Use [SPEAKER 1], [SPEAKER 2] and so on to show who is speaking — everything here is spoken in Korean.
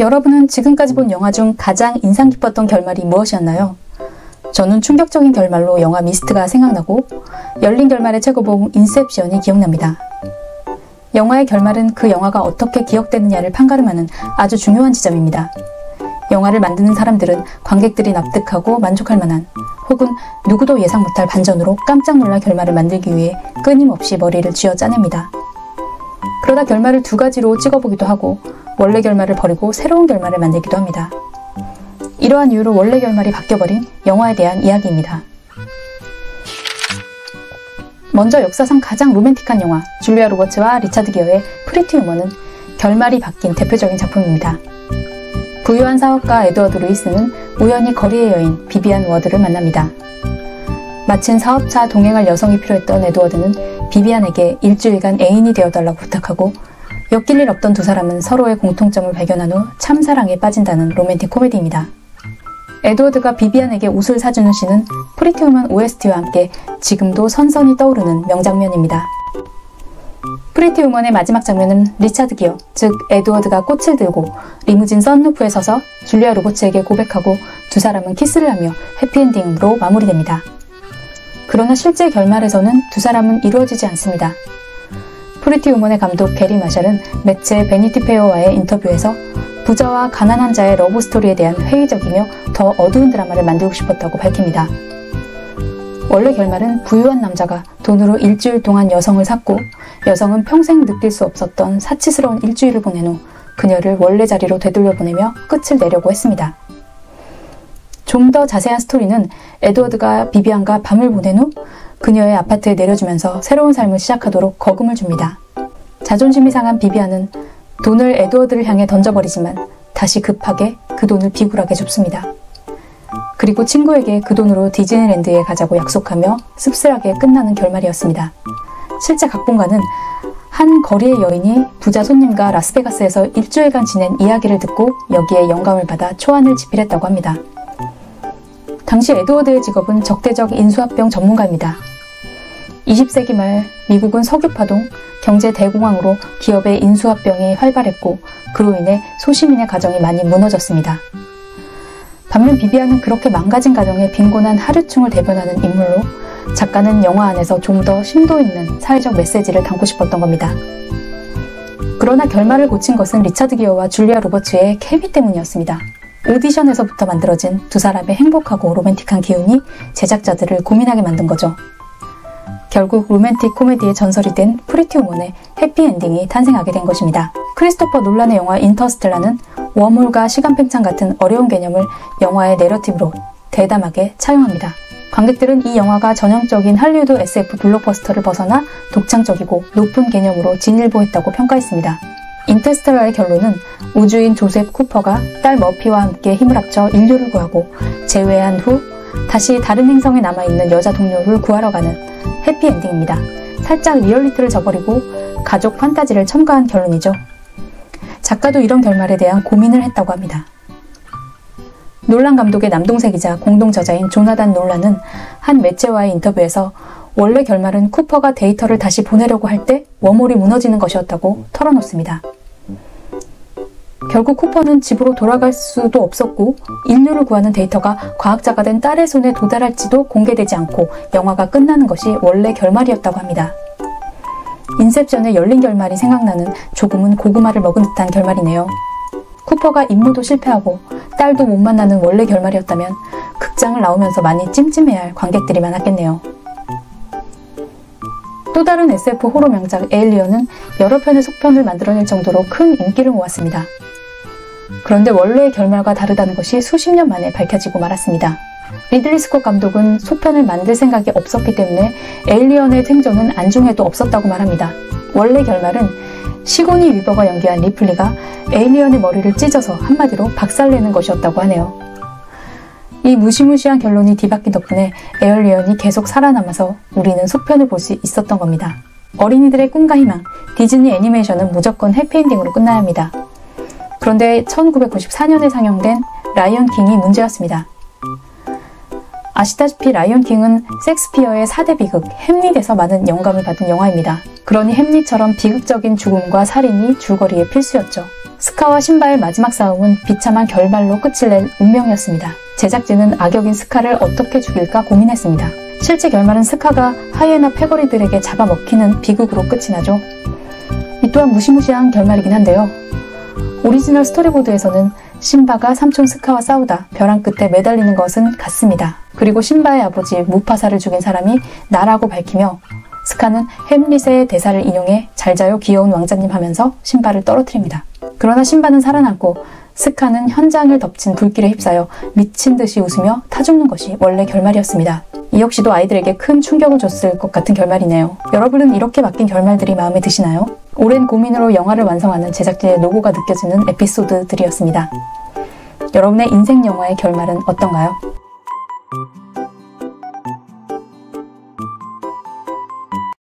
[SPEAKER 1] 여러분은 지금까지 본 영화 중 가장 인상 깊었던 결말이 무엇이었나요? 저는 충격적인 결말로 영화 미스트가 생각나고 열린 결말의 최고봉 인셉션이 기억납니다. 영화의 결말은 그 영화가 어떻게 기억되느냐를 판가름하는 아주 중요한 지점입니다. 영화를 만드는 사람들은 관객들이 납득하고 만족할 만한 혹은 누구도 예상 못할 반전으로 깜짝 놀랄 결말을 만들기 위해 끊임없이 머리를 쥐어 짜냅니다. 그러다 결말을 두 가지로 찍어보기도 하고 원래 결말을 버리고 새로운 결말을 만들기도 합니다. 이러한 이유로 원래 결말이 바뀌어버린 영화에 대한 이야기입니다. 먼저 역사상 가장 로맨틱한 영화 줄리아 로버츠와 리차드 기어의 프리티 우먼은 결말이 바뀐 대표적인 작품입니다. 부유한 사업가 에드워드 루이스는 우연히 거리의 여인 비비안 워드를 만납니다. 마침 사업차 동행할 여성이 필요했던 에드워드는 비비안에게 일주일간 애인이 되어달라고 부탁하고 엮일 일 없던 두 사람은 서로의 공통점을 발견한 후 참사랑에 빠진다는 로맨틱 코미디입니다. 에드워드가 비비안에게 옷을 사주는 씬은 프리티 우먼 OST와 함께 지금도 선선히 떠오르는 명장면입니다. 프리티 우먼의 마지막 장면은 리차드 기어, 즉 에드워드가 꽃을 들고 리무진 썬루프에 서서 줄리아 로버츠에게 고백하고 두 사람은 키스를 하며 해피엔딩으로 마무리됩니다. 그러나 실제 결말에서는 두 사람은 이루어지지 않습니다. 프리티 우먼의 감독 게리 마샬은 매체 베니티 페어와의 인터뷰에서 부자와 가난한 자의 러브스토리에 대한 회의적이며 더 어두운 드라마를 만들고 싶었다고 밝힙니다. 원래 결말은 부유한 남자가 돈으로 일주일 동안 여성을 샀고 여성은 평생 느낄 수 없었던 사치스러운 일주일을 보낸 후 그녀를 원래 자리로 되돌려보내며 끝을 내려고 했습니다. 좀 더 자세한 스토리는 에드워드가 비비안과 밤을 보낸 후 그녀의 아파트에 내려주면서 새로운 삶을 시작하도록 거금을 줍니다. 자존심이 상한 비비안은 돈을 에드워드를 향해 던져버리지만 다시 급하게 그 돈을 비굴하게 줍습니다. 그리고 친구에게 그 돈으로 디즈니랜드에 가자고 약속하며 씁쓸하게 끝나는 결말이었습니다. 실제 각본가는 한 거리의 여인이 부자 손님과 라스베가스에서 일주일간 지낸 이야기를 듣고 여기에 영감을 받아 초안을 집필했다고 합니다. 당시 에드워드의 직업은 적대적 인수합병 전문가입니다. 20세기 말 미국은 석유파동, 경제 대공황으로 기업의 인수합병이 활발했고 그로 인해 소시민의 가정이 많이 무너졌습니다. 반면 비비안은 그렇게 망가진 가정의 빈곤한 하류층을 대변하는 인물로 작가는 영화 안에서 좀 더 심도 있는 사회적 메시지를 담고 싶었던 겁니다. 그러나 결말을 고친 것은 리차드 기어와 줄리아 로버츠의 케미 때문이었습니다. 오디션에서부터 만들어진 두 사람의 행복하고 로맨틱한 기운이 제작자들을 고민하게 만든 거죠. 결국 로맨틱 코미디의 전설이 된 프리티 우먼의 해피엔딩이 탄생하게 된 것입니다. 크리스토퍼 놀란의 영화 인터스텔라는 웜홀과 시간 팽창 같은 어려운 개념을 영화의 내러티브로 대담하게 차용합니다. 관객들은 이 영화가 전형적인 할리우드 SF 블록버스터를 벗어나 독창적이고 높은 개념으로 진일보했다고 평가했습니다. 인터스텔라의 결론은 우주인 조셉 쿠퍼가 딸 머피와 함께 힘을 합쳐 인류를 구하고 재회한 후 다시 다른 행성에 남아있는 여자 동료를 구하러 가는 해피엔딩입니다. 살짝 리얼리티를 저버리고 가족 판타지를 첨가한 결론이죠. 작가도 이런 결말에 대한 고민을 했다고 합니다. 놀란 감독의 남동생이자 공동 저자인 조나단 놀란은 한 매체와의 인터뷰에서 원래 결말은 쿠퍼가 데이터를 다시 보내려고 할 때 웜홀이 무너지는 것이었다고 털어놓습니다. 결국 쿠퍼는 집으로 돌아갈 수도 없었고 인류를 구하는 데이터가 과학자가 된 딸의 손에 도달할지도 공개되지 않고 영화가 끝나는 것이 원래 결말이었다고 합니다. 인셉션의 열린 결말이 생각나는 조금은 고구마를 먹은 듯한 결말이네요. 쿠퍼가 임무도 실패하고 딸도 못 만나는 원래 결말이었다면 극장을 나오면서 많이 찜찜해할 관객들이 많았겠네요. 또 다른 SF 호러 명작 에일리언은 여러 편의 속편을 만들어낼 정도로 큰 인기를 모았습니다. 그런데 원래의 결말과 다르다는 것이 수십 년 만에 밝혀지고 말았습니다. 리들리 스콧 감독은 속편을 만들 생각이 없었기 때문에 에일리언의 생존은 안중에도 없었다고 말합니다. 원래 결말은 시고니 위버가 연기한 리플리가 에일리언의 머리를 찢어서 한마디로 박살내는 것이었다고 하네요. 이 무시무시한 결론이 뒤바뀐 덕분에 에일리언이 계속 살아남아서 우리는 속편을 볼 수 있었던 겁니다. 어린이들의 꿈과 희망, 디즈니 애니메이션은 무조건 해피엔딩으로 끝나야 합니다. 그런데 1994년에 상영된 라이언 킹이 문제였습니다. 아시다시피 라이언 킹은 셰익스피어의 4대 비극 햄릿에서 많은 영감을 받은 영화입니다. 그러니 햄릿처럼 비극적인 죽음과 살인이 줄거리의 필수였죠. 스카와 신바의 마지막 싸움은 비참한 결말로 끝을 낼 운명이었습니다. 제작진은 악역인 스카를 어떻게 죽일까 고민했습니다. 실제 결말은 스카가 하이에나 패거리들에게 잡아먹히는 비극으로 끝이 나죠. 이 또한 무시무시한 결말이긴 한데요. 오리지널 스토리보드에서는 신바가 삼촌 스카와 싸우다 벼랑 끝에 매달리는 것은 같습니다. 그리고 신바의 아버지 무파사를 죽인 사람이 나라고 밝히며 스카는 햄릿의 대사를 인용해 잘 자요 귀여운 왕자님 하면서 신바를 떨어뜨립니다. 그러나 신바는 살아남고 스카는 현장을 덮친 불길에 휩싸여 미친 듯이 웃으며 타죽는 것이 원래 결말이었습니다. 이 역시도 아이들에게 큰 충격을 줬을 것 같은 결말이네요. 여러분은 이렇게 바뀐 결말들이 마음에 드시나요? 오랜 고민으로 영화를 완성하는 제작진의 노고가 느껴지는 에피소드들이었습니다. 여러분의 인생 영화의 결말은 어떤가요?